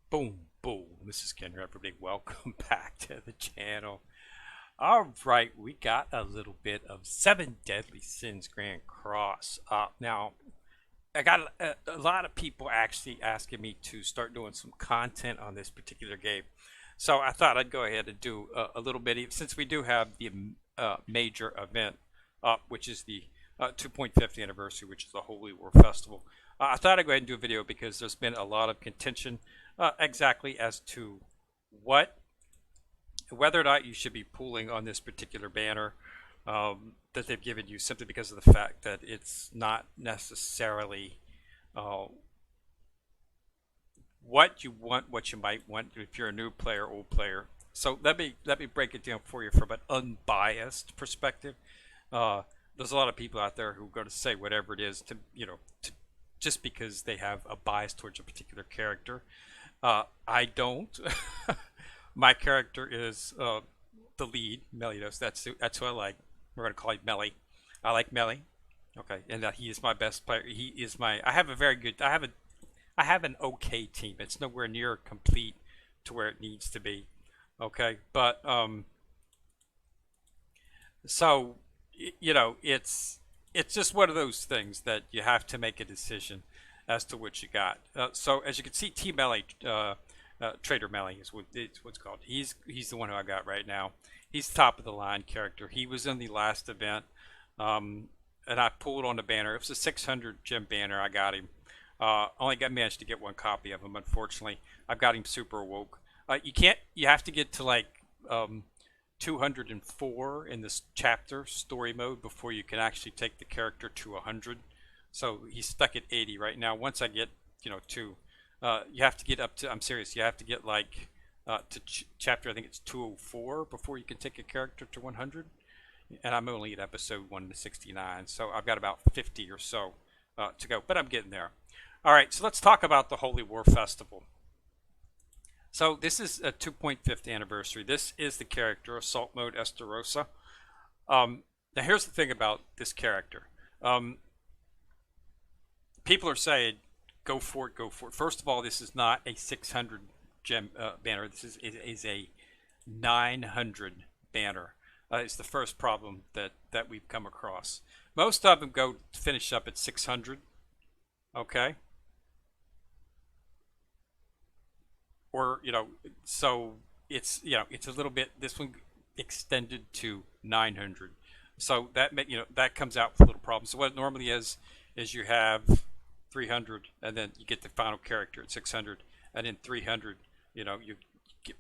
Boom, boom. This is Ken, everybody. Welcome back to the channel. All right, we got a little bit of Seven Deadly Sins Grand Cross. Now, I got a lot of people actually asking me to start doing some content on this particular game. So I thought I'd go ahead and do a little bit, since we do have the major event up, which is the 2.50 anniversary, which is the Holy War Festival. I thought I'd go ahead and do a video because there's been a lot of contention exactly as to whether or not you should be pulling on this particular banner that they've given you, simply because of the fact that it's not necessarily what you want, what you might want if you're a new player, old player. So let me break it down for you from an unbiased perspective. There's a lot of people out there who are going to say whatever it is to just because they have a bias towards a particular character. I don't. My character is the lead, Melios. That's who I like. We're gonna call him Melly. I like Melly. Okay, and he is my best player. He is my. I have a very good. I have an okay team. It's nowhere near complete to where it needs to be. Okay, but so it's just one of those things that you have to make a decision as to what you got. So as you can see, T Melly, Trader Melly is what's called. He's the one who I got right now. He's top of the line character. He was in the last event, and I pulled on the banner. It was a 600 gem banner. I got him. Only managed to get one copy of him. Unfortunately, I've got him super woke. You can't. You have to get to like 204 in this chapter story mode before you can actually take the character to 100. So he's stuck at 80 right now. Once I get to you have to get up to, I'm serious, you have to get like to chapter, I think it's 204 before you can take a character to 100. And I'm only at episode 169, so I've got about 50 or so to go, but I'm getting there. All right, so let's talk about the Holy War Festival. So this is a 2.50 anniversary. This is the character, Assault Mode Esterosa. Now here's the thing about this character. People are saying, go for it, go for it. First of all, this is not a 600 gem banner. This is a 900 banner. It's the first problem that we've come across. Most of them go to finish up at 600. Okay. Or so it's it's a little bit. This one extended to 900. So that comes out with a little problem. So what it normally is you have 300, and then you get the final character at 600, and then 300. You get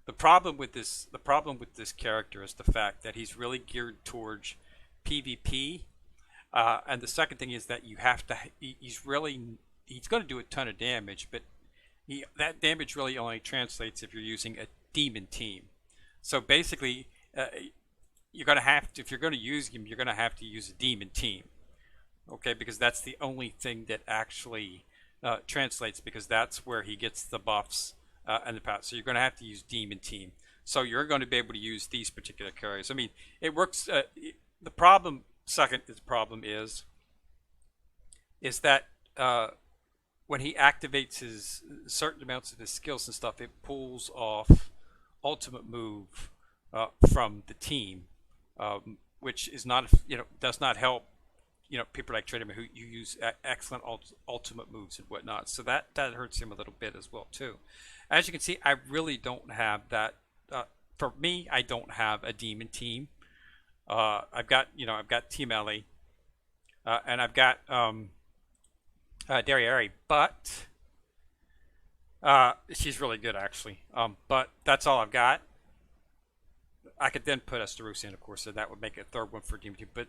the problem with this. The problem with this character is the fact that he's really geared towards PvP, and the second thing is that you have to. He's going to do a ton of damage, but that damage really only translates if you're using a demon team. So basically, you're going to have to, if you're going to use him, you're going to have to use a demon team. Okay, because that's the only thing that actually translates, because that's where he gets the buffs and the power. So you're going to have to use demon team. So you're going to be able to use these particular carriers. I mean, it works. The problem is that when he activates his certain amounts of his skills and stuff, it pulls off ultimate move from the team, which is not does not help people like Trader who you use excellent ultimate moves and whatnot. So that hurts him a little bit as well too. As you can see, I really don't have that. For me, I don't have a demon team. I've got Team Ellie, and I've got Derriere, but she's really good actually. But that's all I've got. I could then put Esterosa in, of course, so that would make a third one for demon team. But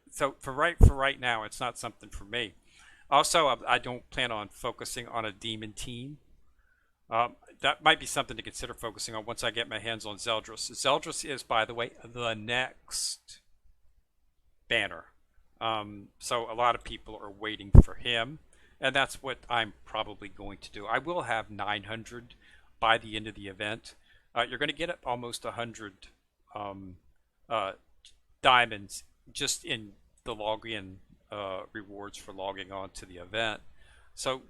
so for right now, it's not something for me. Also, I don't plan on focusing on a demon team. That might be something to consider focusing on once I get my hands on Zeldris. Zeldris is, by the way, the next banner. So a lot of people are waiting for him, and that's what I'm probably going to do. I will have 900 by the end of the event. You're going to get up almost 100 diamonds just in the login rewards for logging on to the event. So,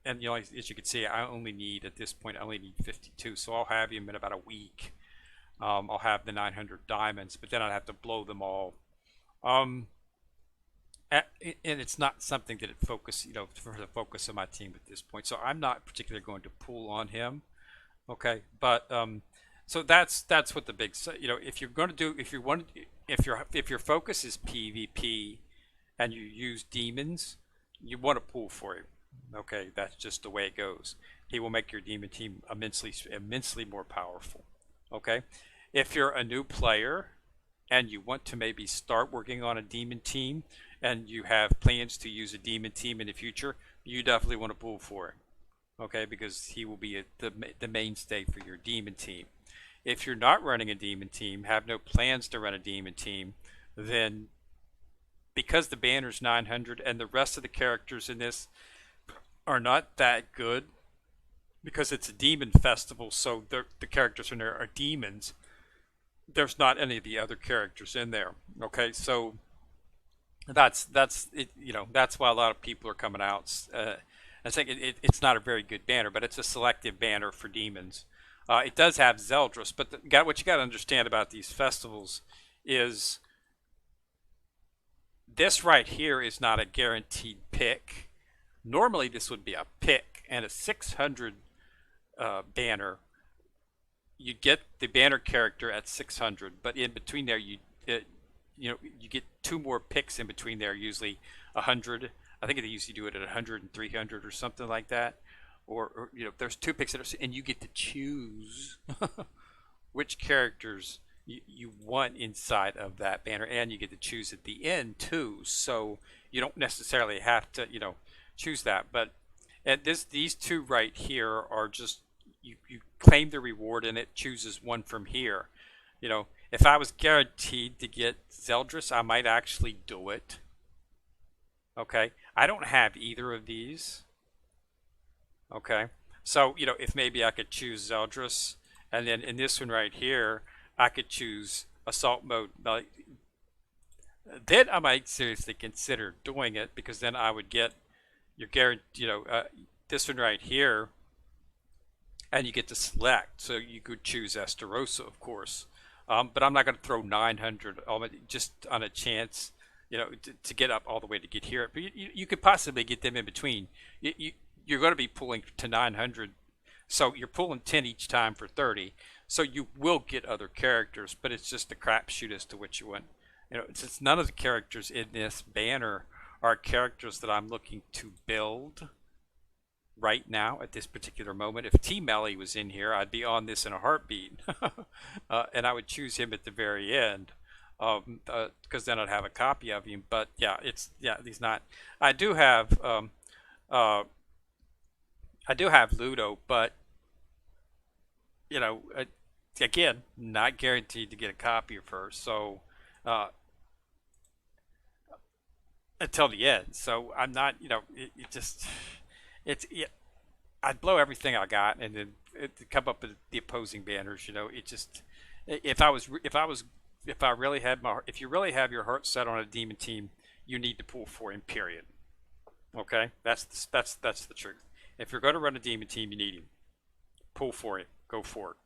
and as you can see, I only need at this point I only need 52. So I'll have him in about a week. I'll have the 900 diamonds, but then I'd have to blow them all. Um, and it's not something that it focus, for the focus of my team at this point. So I'm not particularly going to pull on him. Okay, but so that's what the big, if you're going to do, if you want, if your focus is PvP and you use demons, you want to pull for him. Okay, that's just the way it goes. He will make your demon team immensely more powerful. Okay, if you're a new player and you want to maybe start working on a demon team and you have plans to use a demon team in the future, you definitely want to pull for him. Okay, because he will be the mainstay for your demon team. If you're not running a demon team, have no plans to run a demon team, then because the banner's 900 and the rest of the characters in this are not that good, because it's a demon festival, so the characters in there are demons. There's not any of the other characters in there. Okay, so that's it. That's why a lot of people are coming out. I think it's not a very good banner, but it's a selective banner for demons. It does have Zeldris, but what you got to understand about these festivals is this right here is not a guaranteed pick. Normally, this would be a pick, and a 600 banner, you get the banner character at 600, but in between there, you get two more picks in between there, usually 100. I think they usually do it at 100 and 300 or something like that. Or there's two picks and you get to choose which characters you want inside of that banner, and you get to choose at the end too. So you don't necessarily have to, choose that. But these two right here are just you claim the reward, and it chooses one from here. If I was guaranteed to get Zeldris, I might actually do it. Okay, I don't have either of these. Okay, so if maybe I could choose Zeldris, and then in this one right here, I could choose Assault Mode. Then I might seriously consider doing it, because then I would get your guarantee. This one right here, and you get to select. So you could choose Esterosa, of course, but I'm not going to throw 900 just on a chance. To get up all the way to get here, but you could possibly get them in between. You're going to be pulling to 900, so you're pulling 10 each time for 30. So you will get other characters, but it's just a crapshoot as to what you want. Since none of the characters in this banner are characters that I'm looking to build right now at this particular moment. If T Melly was in here, I'd be on this in a heartbeat, and I would choose him at the very end. Because then I'd have a copy of him. But yeah, he's not. I do have Ludo, but again, not guaranteed to get a copy of her. So until the end. So I'm not. It just I'd blow everything I got, and then to come up with the opposing banners. It just if I really had if you really have your heart set on a demon team, you need to pull for him. Period. Okay, that's the truth. If you're going to run a demon team, you need him. Pull for him. Go for it.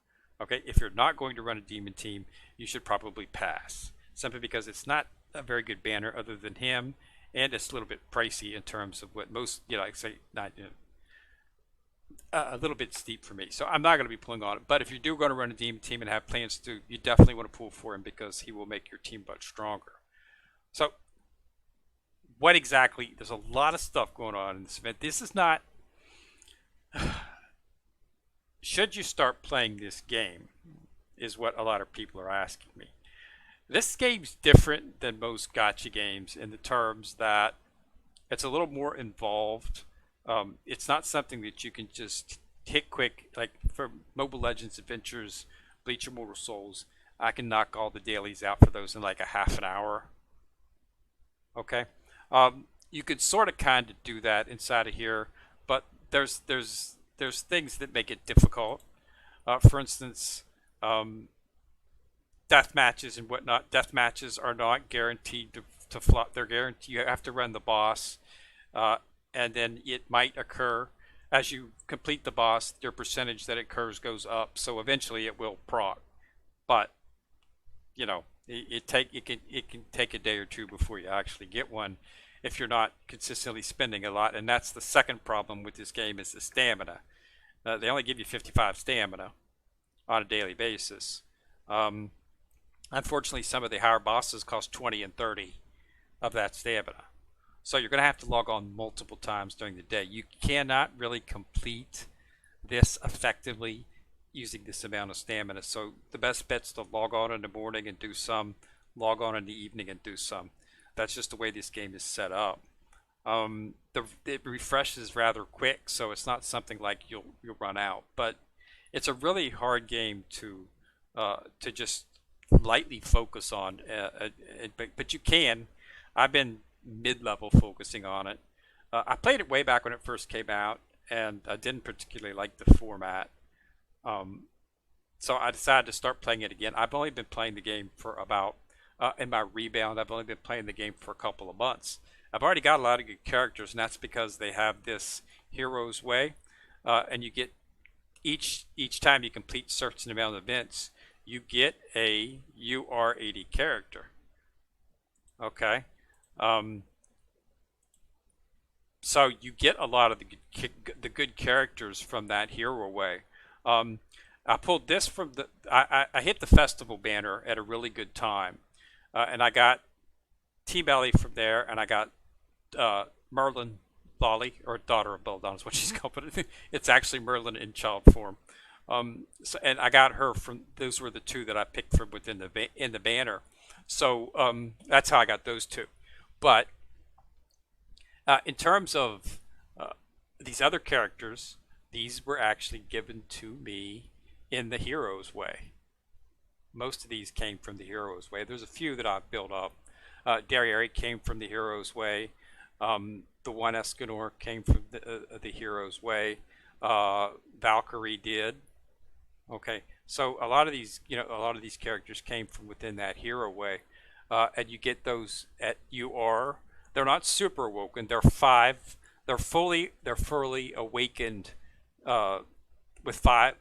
Okay. If you're not going to run a demon team, you should probably pass. Simply because it's not a very good banner other than him, and it's a little bit pricey in terms of what most like say not. A little bit steep for me, so I'm not going to be pulling on it. But if you do going to run a demon team and have plans to, you definitely want to pull for him, because he will make your team much stronger. So, what exactly? There's a lot of stuff going on in this event. This is not. Should you start playing this game? Is what a lot of people are asking me. This game's different than most gacha games in the terms that it's a little more involved. It's not something that you can just hit quick. Like for Mobile Legends Adventures, Bleach Immortal Souls, I can knock all the dailies out for those in like a half an hour. Okay, you could sort of kind of do that inside of here, but there's things that make it difficult. For instance, death matches and whatnot. Death matches are not guaranteed to flop. They're guaranteed. You have to run the boss. and then it might occur as you complete the boss. Your percentage that it occurs goes up, so eventually it will proc. But it can take a day or two before you actually get one if you're not consistently spending a lot. And that's the second problem with this game is the stamina. They only give you 55 stamina on a daily basis. Um, Unfortunately, some of the higher bosses cost 20 and 30 of that stamina. So you're going to have to log on multiple times during the day. You cannot really complete this effectively using this amount of stamina. So the best bet's to log on in the morning and do some, log on in the evening and do some. That's just the way this game is set up. It refreshes rather quick, so it's not something like you'll run out. But it's a really hard game to just lightly focus on. But you can. I've been mid-level focusing on it. I played it way back when it first came out, and I didn't particularly like the format. Um, so I decided to start playing it again. I've only been playing the game for about, in my rebound, I've only been playing the game for a couple of months. I've already got a lot of good characters, and that's because they have this hero's way, and you get each time you complete certain amount of events, you get a UR80 character. Okay, um, so you get a lot of the good characters from that hero way. Um, I pulled this from I hit the festival banner at a really good time, and I got T Belly from there, and I got Merlin Lolly, or daughter of Belladonna is what she's called, but it's actually Merlin in child form. And I got her from, those were the two that I picked from within in the banner. So that's how I got those two. But in terms of these other characters, these were actually given to me in the hero's way. Most of these came from the hero's way. There's a few that I've built up. Derriere came from the hero's way. The one Escanor came from the hero's way. Valkyrie did. Okay, so a lot of these, a lot of these characters came from within that hero way, and you get those at UR. They're not super awoken. They're five. They're fully awakened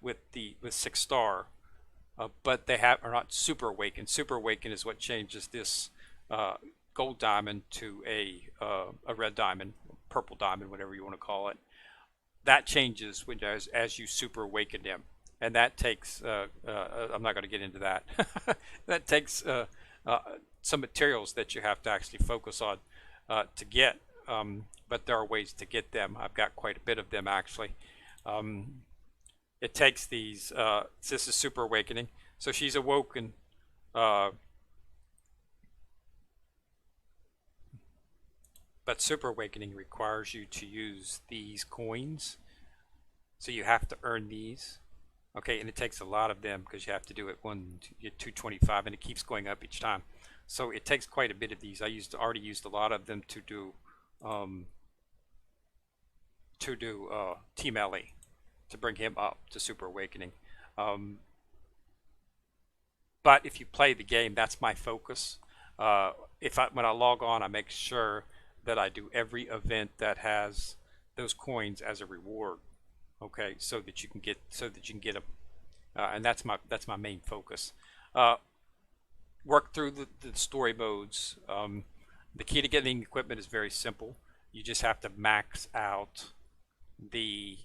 with 6 star, but are not super awakened. Super awakened is what changes this gold diamond to a red diamond, purple diamond, whatever you want to call it. That changes as you super awaken them, and that takes I'm not going to get into that. That takes some materials that you have to actually focus on to get, but there are ways to get them. I've got quite a bit of them actually. It takes these this is super awakening, so she's awoken, but super awakening requires you to use these coins, so you have to earn these. Okay, and it takes a lot of them because you have to do it you get 225, and it keeps going up each time. So it takes quite a bit of these. I already used a lot of them to do Team Ellie, to bring him up to super awakening. But if you play the game, that's my focus. When I log on, I make sure that I do every event that has those coins as a reward. Okay, so that you can get them, and that's my main focus. Work through the story modes. The key to getting equipment is very simple. You just have to max out the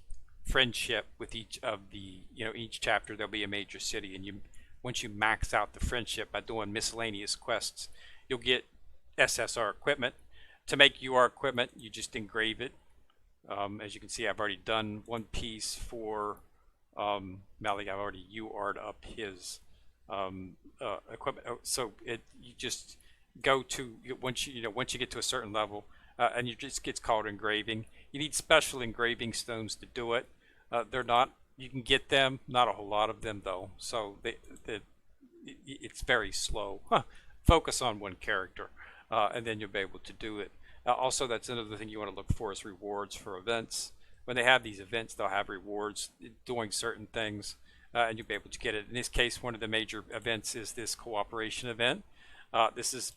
friendship with each of the, each chapter there'll be a major city, and once you max out the friendship by doing miscellaneous quests, you'll get SSR equipment. To make UR equipment, you just engrave it. As you can see, I've already done one piece for Malik. I've already UR'd up his equipment. So you just go to, once you get to a certain level, and you just gets called engraving. You need special engraving stones to do it. They're not. You can get them, not a whole lot of them though. So it's very slow. Focus on one character, and then you'll be able to do it. Also, that's another thing you want to look for is rewards for events. When they have these events, they'll have rewards doing certain things, and you'll be able to get it. In this case, one of the major events is this cooperation event. This is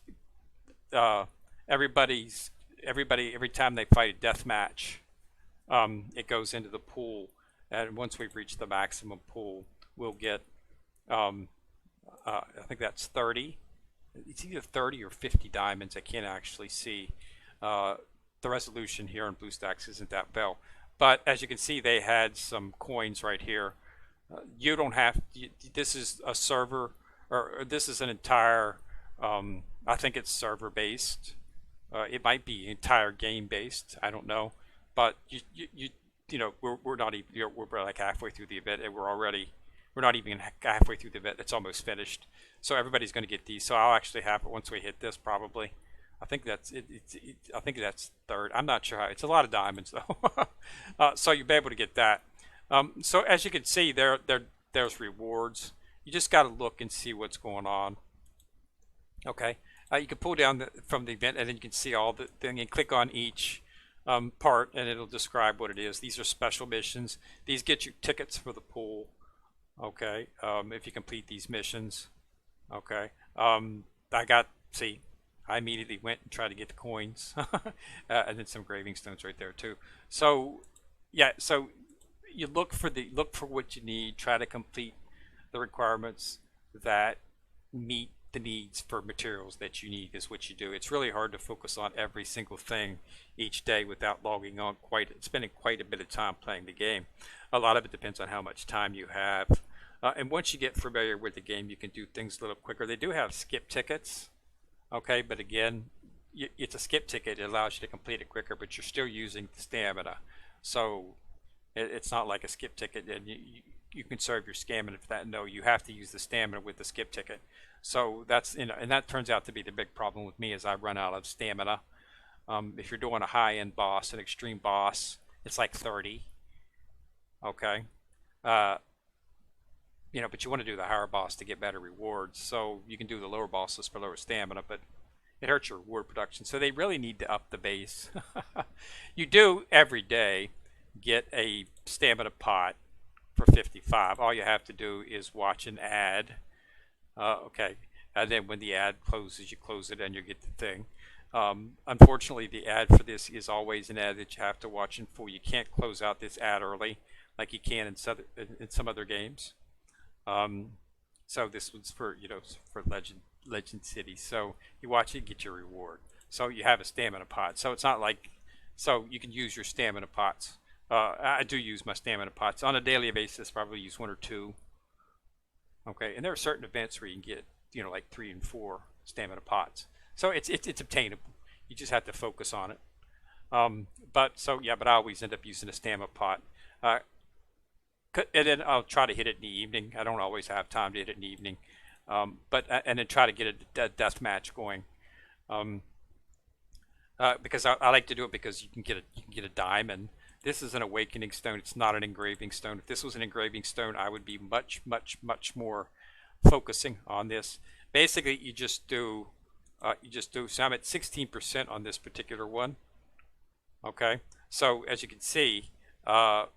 everybody's. every time they fight a death match, it goes into the pool, and once we've reached the maximum pool, we'll get um, I think that's 30. It's either 30 or 50 diamonds. I can't actually see. Uh, the resolution here on BlueStacks isn't that well, but as you can see, they had some coins right here. You don't have. This is a server, or this is an entire. I think it's server based. It might be entire game based. I don't know, but we're not even we're like halfway through the event, and we're not even halfway through the event. It's almost finished. So everybody's going to get these. So I'll actually have it once we hit this probably. I think that's it. I think that's third. I'm not sure how. It's a lot of diamonds though. So you'll be able to get that. So as you can see, there's rewards. You just got to look and see what's going on. Okay. You can pull down from the event, and then you can see all the thing and click on each part, and it'll describe what it is. These are special missions. These get you tickets for the pool. Okay. If you complete these missions. Okay. See, I immediately went and tried to get the coins, and then some graving stones right there too. So, yeah. So you look for what you need. Try to complete the requirements that meet the needs for materials that you need is what you do. It's really hard to focus on every single thing each day without logging on spending quite a bit of time playing the game. A lot of it depends on how much time you have. And once you get familiar with the game, you can do things a little quicker. They do have skip tickets, okay, but again, it's a skip ticket. It allows you to complete it quicker, but you're still using stamina. So it's not like a skip ticket, and you can serve your stamina for that. No, you have to use the stamina with the skip ticket. So that's and that turns out to be the big problem with me is I run out of stamina. If you're doing a high-end boss, an extreme boss, it's like 30. Okay. Uh, but you want to do the higher boss to get better rewards. So you can do the lower bosses for lower stamina, but it hurts your reward production. So they really need to up the base. You do every day get a stamina pot for 55. All you have to do is watch an ad. Okay, and then when the ad closes, you close it and you get the thing. Unfortunately, the ad for this is always an ad that you have to watch in full. You can't close out this ad early like you can in some other games. So this one's for for Legend City. So you watch it, get your reward. So you have a stamina pot. So it's not like you can use your stamina pots. I do use my stamina pots on a daily basis. Probably use one or two. Okay, and there are certain events where you can get like 3 and 4 stamina pots. So it's obtainable. You just have to focus on it. But I always end up using a stamina pot. And then I'll try to hit it in the evening. I don't always have time to hit it in the evening, and then try to get a death match going. Because I like to do it because you can get a diamond. This is an awakening stone. It's not an engraving stone. If this was an engraving stone, I would be much more focusing on this. Basically, you just do. So I'm at 16% on this particular one. Okay. So as you can see, the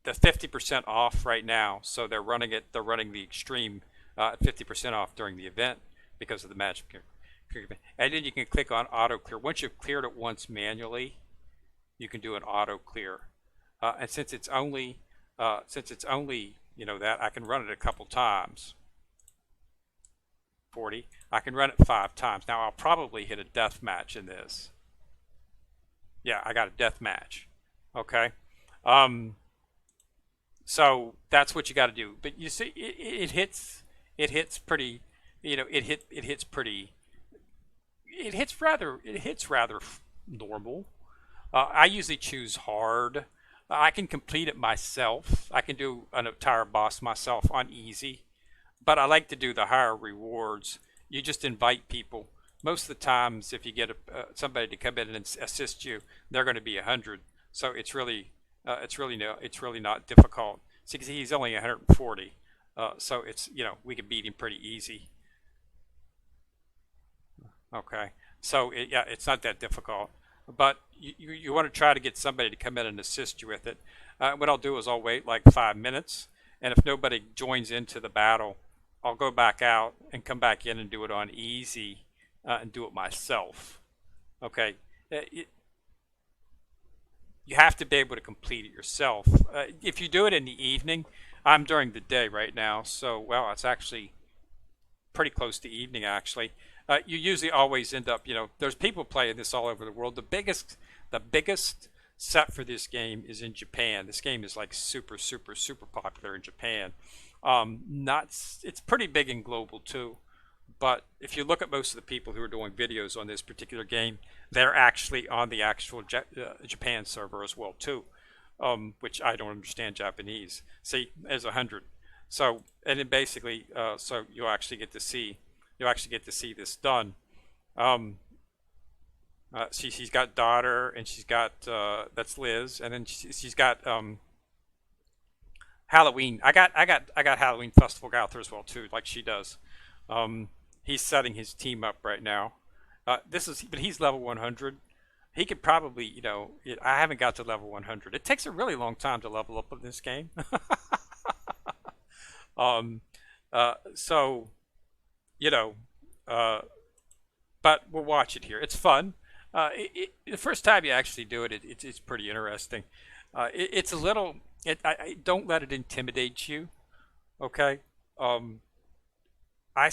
50% off right now. So they're running it. They're running the extreme 50% off during the event because of the magic. And then you can click on auto clear. Once you've cleared it once manually, you can do an auto clear. And since it's only that, I can run it a couple times. 40. I can run it 5 times. Now I'll probably hit a death match in this. Yeah, I got a death match. Okay. So that's what you got to do. But you see, it hits pretty. It hits rather normal. I usually choose hard. I can complete it myself. I can do an entire boss myself on easy, but I like to do the higher rewards. You just invite people. Most of the times, if you get somebody to come in and assist you, they're going to be 100. So it's really not difficult. See, he's only 140, so it's we can beat him pretty easy. Okay, so it's not that difficult. But you want to try to get somebody to come in and assist you with it. What I'll do is I'll wait like 5 minutes, and if nobody joins into the battle, I'll go back out and come back in and do it on easy and do it myself. Okay, it, you have to be able to complete it yourself. If you do it in the evening, I'm during the day right now, so well, it's actually pretty close to evening actually. You usually always end up, there's people playing this all over the world. The biggest set for this game is in Japan. This game is like super, super, super popular in Japan. Not, it's pretty big and global too. But if you look at most of the people who are doing videos on this particular game, they're actually on the actual Japan server as well too, which I don't understand Japanese. See, there's 100. So and then basically, so you'll actually get to see this done. Um, she's got daughter, and she's got that's Liz, and then she's got Halloween. I got Halloween Festival guy out there as well too, like she does. Um, he's setting his team up right now. But he's level 100. He could probably, I haven't got to level 100. It takes a really long time to level up in this game. um, so you know, uh, but we'll watch it here. It's fun. The first time you actually do it, it's pretty interesting. It's a little. Don't let it intimidate you. Okay. Um, I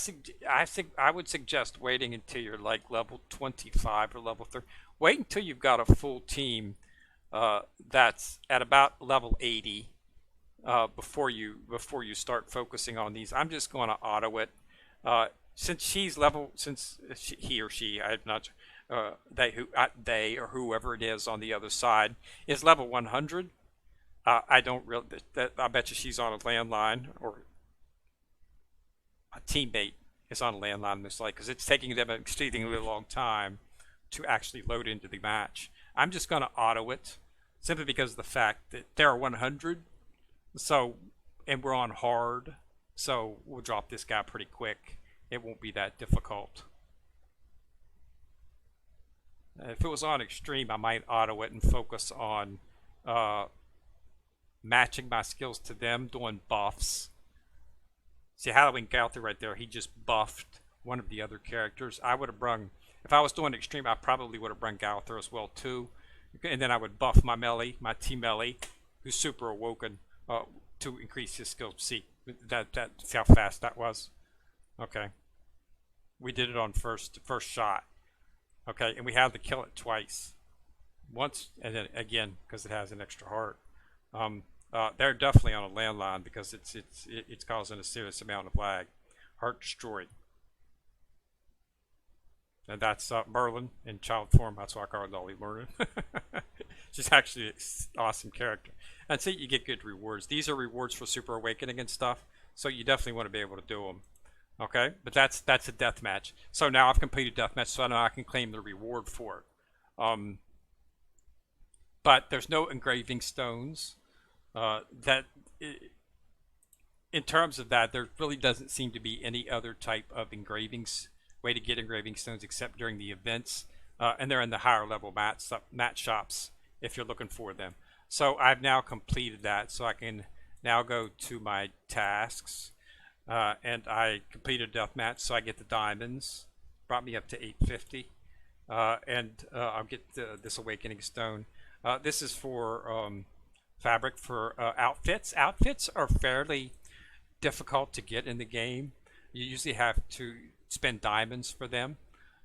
would suggest waiting until you're like level 25 or level 30. Wait until you've got a full team that's at about level 80 before you start focusing on these. I'm just going to auto it. He or she, I'm not, they or whoever it is on the other side is level 100. I don't really. I bet you she's on a landline, or a teammate is on a landline in this like, because it's taking them an exceedingly long time to actually load into the match. I'm just going to auto it simply because of the fact that there are 100. So, and we're on hard, so we'll drop this guy pretty quick. It won't be that difficult. If it was on extreme, I might auto it and focus on uh, matching my skills to them, doing buffs. See, Halloween Gauther right there, he just buffed one of the other characters. I would have brung, if I was doing extreme, I probably would have brung Gauther as well too. And then I would buff my melee, my T melee, who's super awoken, to increase his skill. See, see how fast that was? Okay. We did it on first shot. Okay, and we had to kill it twice. Once, and then again, because it has an extra heart. They're definitely on a landline because it's causing a serious amount of lag. Heart destroyed. And that's Merlin in child form. That's why I call it Lolly Merlin. She's actually an awesome character. And see, you get good rewards. These are rewards for Super Awakening and stuff, so you definitely want to be able to do them. Okay, but that's a death match. So now I've completed death match, so now I can claim the reward for it. But there's no engraving stones. That in terms of that, there really doesn't seem to be any other type of engravings way to get engraving stones except during the events, and they're in the higher level mat shops if you're looking for them. So I've now completed that, so I can now go to my tasks, and I completed death match, so I get the diamonds. Brought me up to 850, and I'll get this awakening stone. This is for fabric for outfits. Outfits are fairly difficult to get in the game. You usually have to spend diamonds for them,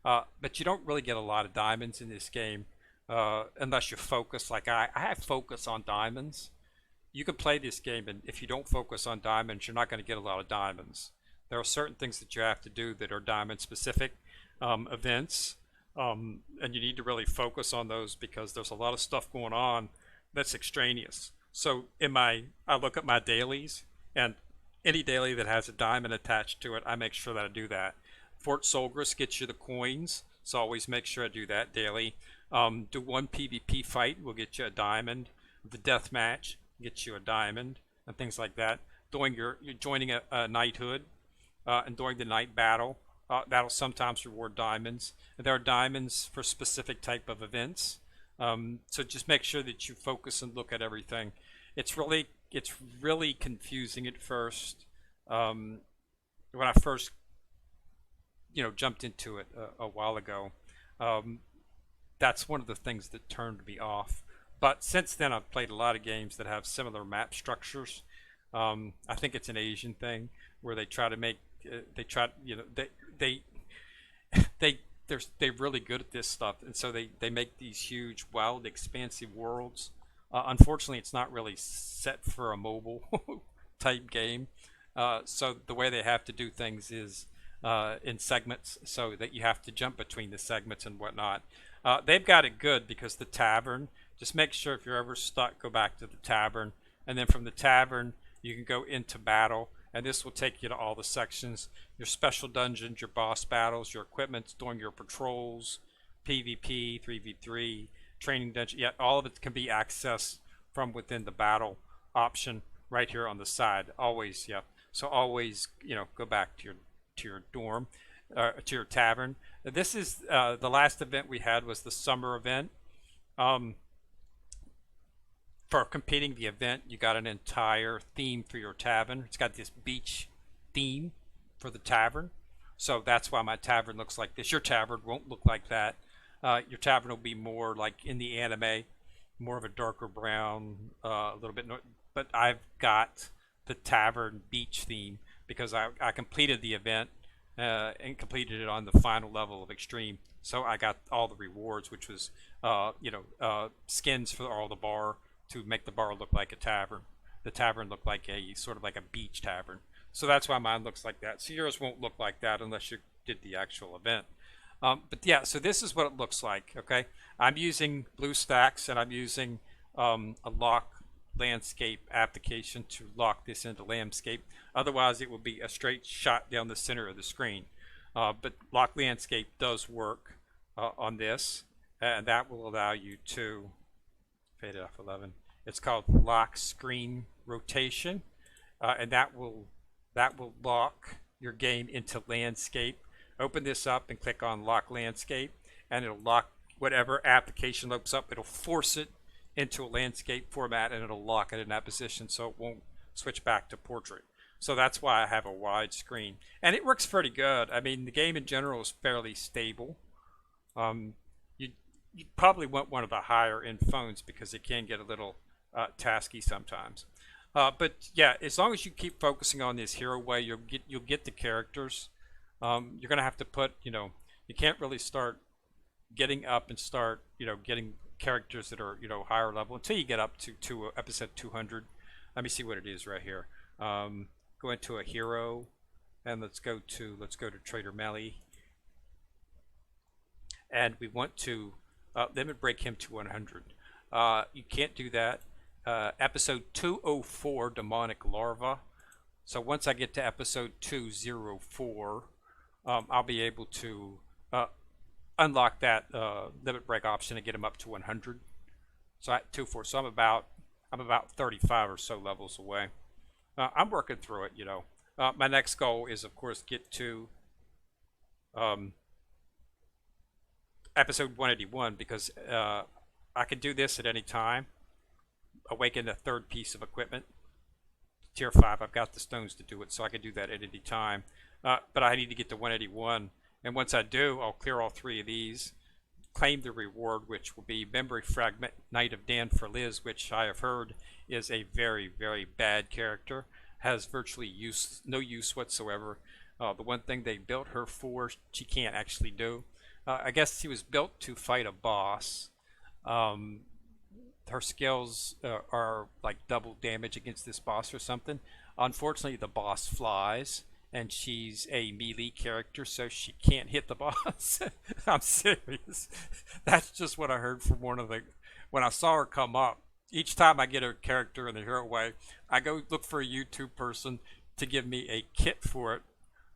but you don't really get a lot of diamonds in this game unless you focus. Like I have focus on diamonds. You can play this game, and if you don't focus on diamonds, you're not going to get a lot of diamonds. There are certain things that you have to do that are diamond specific events, and you need to really focus on those because there's a lot of stuff going on that's extraneous. So I look at my dailies, and any daily that has a diamond attached to it, I make sure that I do that. Fort Solgris gets you the coins, so always make sure I do that daily. Do one PvP fight will get you a diamond. The death match gets you a diamond, and things like that. You're joining a knighthood, and during the night battle, that'll sometimes reward diamonds. And there are diamonds for specific type of events. So just make sure that you focus and look at everything. It's really confusing at first. When I first jumped into it a while ago, um, that's one of the things that turned me off. But since then, I've played a lot of games that have similar map structures. I think it's an Asian thing where they try to make they try they they're really good at this stuff, and so they make these huge, wild, expansive worlds. Unfortunately, it's not really set for a mobile type game. So the way they have to do things is in segments, so that you have to jump between the segments and whatnot. They've got it good because the tavern. Just make sure if you're ever stuck, go back to the tavern, and then from the tavern you can go into battle, and this will take you to all the sections: your special dungeons, your boss battles, your equipment during your patrols, PvP, 3v3, training dungeon. Yeah, all of it can be accessed from within the battle option right here on the side. Always, yeah. So always, go back to your dorm, to your tavern. This is the last event we had was the summer event. Um, for completing the event, you got an entire theme for your tavern. It's got this beach theme for the tavern. So that's why my tavern looks like this. Your tavern won't look like that. Your tavern will be more like in the anime, more of a darker brown, a little bit. But I've got the tavern beach theme because I completed the event and completed it on the final level of extreme. So I got all the rewards, which was skins for all the bar to make the bar look like a tavern. The tavern looked like a sort of like a beach tavern. So that's why mine looks like that. So yours won't look like that unless you did the actual event. But yeah, so this is what it looks like. Okay, I'm using BlueStacks and I'm using a lock landscape application to lock this into landscape. Otherwise, it will be a straight shot down the center of the screen. But lock landscape does work on this, and that will allow you to fade it off 11. It's called lock screen rotation, and that will lock your game into landscape. Open this up and click on lock landscape, and it'll lock whatever application opens up. It'll force it into a landscape format, and it'll lock it in that position so it won't switch back to portrait. So that's why I have a wide screen, and it works pretty good. I mean, the game in general is fairly stable. You probably want one of the higher end phones because it can get a little tasky sometimes. But yeah, as long as you keep focusing on this hero way, you'll get the characters. You're gonna have to put, you can't really start getting up and start, getting characters that are, higher level until you get up to episode 200. Let me see what it is right here. Go into a hero, and let's go to Trader Melly, and we want to limit break him to 100. You can't do that. Episode 204, demonic larva. So once I get to episode 204, I'll be able to unlock that limit break option and get him up to 100. So at 204, so I'm about 35 or so levels away. I'm working through it, my next goal is, of course, get to episode 181 because I can do this at any time. Awaken a third piece of equipment. Tier 5, I've got the stones to do it, so I can do that at any time. But I need to get to 181, and once I do, I'll clear all 3 of these, claim the reward, which will be Memory Fragment, Knight of Dan for Liz, which I have heard is a very, very bad character, has virtually no use whatsoever. The one thing they built her for, she can't actually do. I guess she was built to fight a boss. Her skills are like double damage against this boss or something. Unfortunately, the boss flies, and she's a melee character, so she can't hit the boss. I'm serious. That's just what I heard from when I saw her come up. Each time I get a character in the hero way, I go look for a YouTube person to give me a kit for it.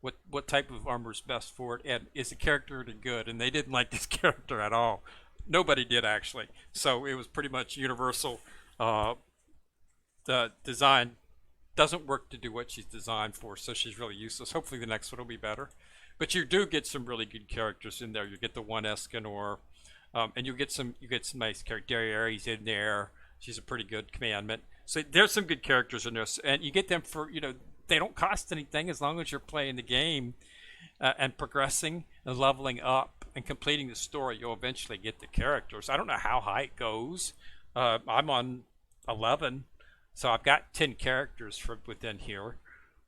What type of armor is best for it, and is the character any good? And they didn't like this character at all. Nobody did, actually. So it was pretty much universal. The design doesn't work to do what she's designed for, so she's really useless. Hopefully the next one will be better. But you do get some really good characters in there. You get the one Escanor, and you get some nice characters. Darius in there. She's a pretty good commandment. So there's some good characters in this, and you get them for, they don't cost anything as long as you're playing the game and progressing and leveling up and completing the story, you'll eventually get the characters. I don't know how high it goes. I'm on 11, so I've got 10 characters from within here,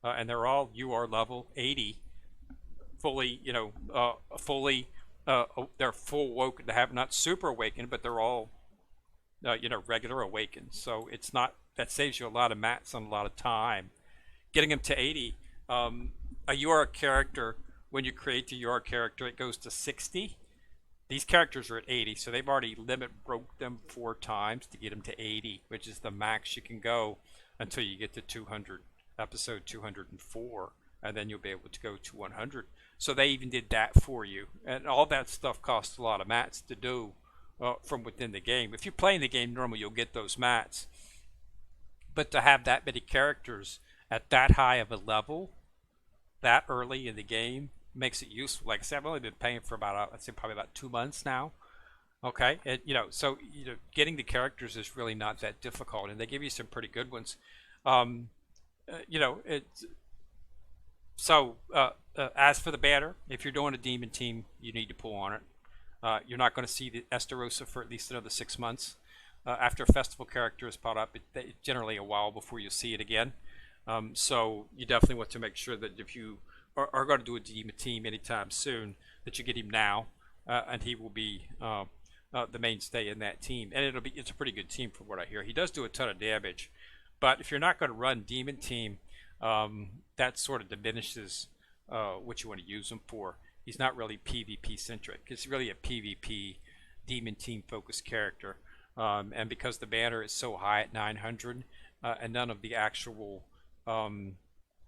and they're all UR level 80, fully, fully, they're full awoken. They have not super awakened, but they're all, regular awakened. So it's not, that saves you a lot of mats and a lot of time. Getting them to 80, a UR character, when you create the UR character, it goes to 60. These characters are at 80, so they've already broke them 4 times to get them to 80, which is the max you can go until you get to 200, episode 204, and then you'll be able to go to 100. So they even did that for you, and all that stuff costs a lot of mats to do from within the game. If you're playing the game normal, you'll get those mats, but to have that many characters at that high of a level, that early in the game, makes it useful. Like I said, I've only been paying for about, I'd say probably about 2 months now. Okay, and so getting the characters is really not that difficult, and they give you some pretty good ones. It's so. As for the banner, if you're doing a demon team, you need to pull on it. You're not going to see the Estarossa for at least another 6 months. After a festival character is brought up, it's generally a while before you see it again. So you definitely want to make sure that if you are going to do a demon team anytime soon, that you get him now, and he will be the mainstay in that team. And it's a pretty good team from what I hear. He does do a ton of damage, but if you're not going to run demon team, that sort of diminishes what you want to use him for. He's not really PvP centric. It's really a PvP demon team focused character, and because the banner is so high at 900, and none of the actual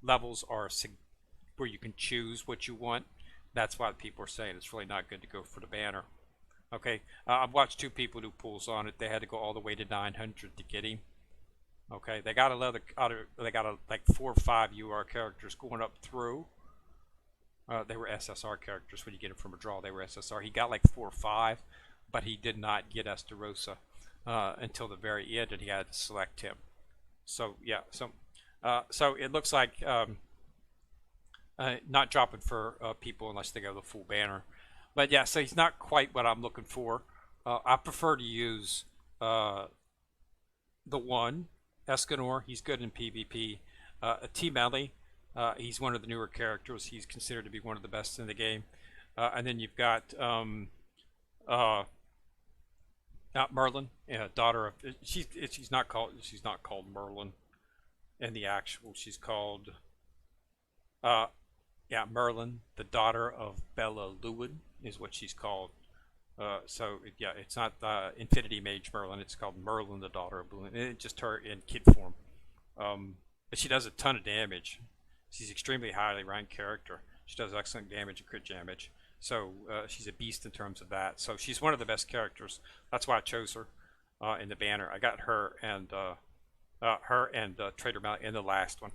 levels are where you can choose what you want, that's why people are saying it's really not good to go for the banner. Okay, I've watched 2 people do pulls on it. They had to go all the way to 900 to get him. Okay, they got like 4 or 5 UR characters going up through. They were SSR characters. When you get them from a draw, they were SSR. He got like 4 or 5, but he did not get Estarossa until the very end, and he had to select him. So yeah, so it looks like not dropping for people unless they go the full banner. But yeah, so he's not quite what I'm looking for. I prefer to use the one, Escanor. He's good in PvP. T-Melly, he's one of the newer characters. He's considered to be one of the best in the game. And then you've got Merlin, daughter of, she's not called Merlin in the actual. She's called Merlin, the daughter of Bella Lewin is what she's called. So yeah, it's not Infinity Mage Merlin. It's called Merlin, the daughter of Lewin. It's just her in kid form. But she does a ton of damage. She's extremely highly ranked character. She does excellent damage and crit damage. So she's a beast in terms of that. So she's one of the best characters. That's why I chose her in the banner. I got her and Trader Mount in the last one.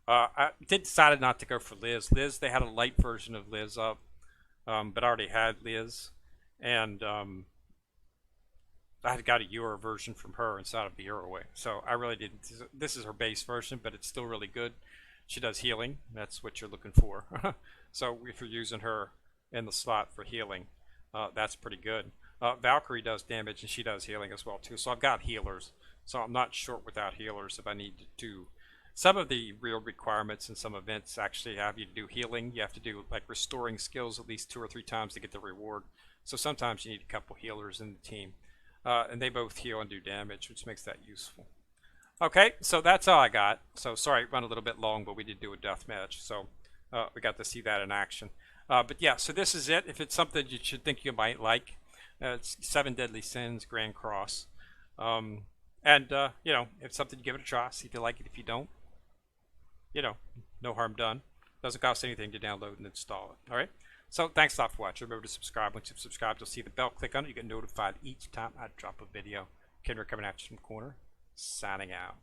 I decided not to go for Liz. Liz, they had a light version of Liz up, but I already had Liz, and I had got a Euro version from her inside of the Euroway. So I really didn't. This is her base version, but it's still really good. She does healing. That's what you're looking for. So if you're using her in the slot for healing, that's pretty good. Valkyrie does damage, and she does healing as well too. So I've got healers. So I'm not short without healers if I need to do. Some of the real requirements in some events actually have you to do healing. You have to do like restoring skills at least 2 or 3 times to get the reward. So sometimes you need a couple healers in the team. And they both heal and do damage, which makes that useful. Okay, so that's all I got. So sorry, it went a little bit long, but we did do a death match. So we got to see that in action. But yeah, so this is it. If it's something you should think you might like, it's 7 Deadly Sins, Grand Cross. And, if it's something, give it a try. See if you like it. If you don't, no harm done. Doesn't cost anything to download and install it. All right. So thanks a lot for watching. Remember to subscribe. Once you've subscribed, you'll see the bell. Click on it. You get notified each time I drop a video. Kendrick coming after you from the corner. Signing out.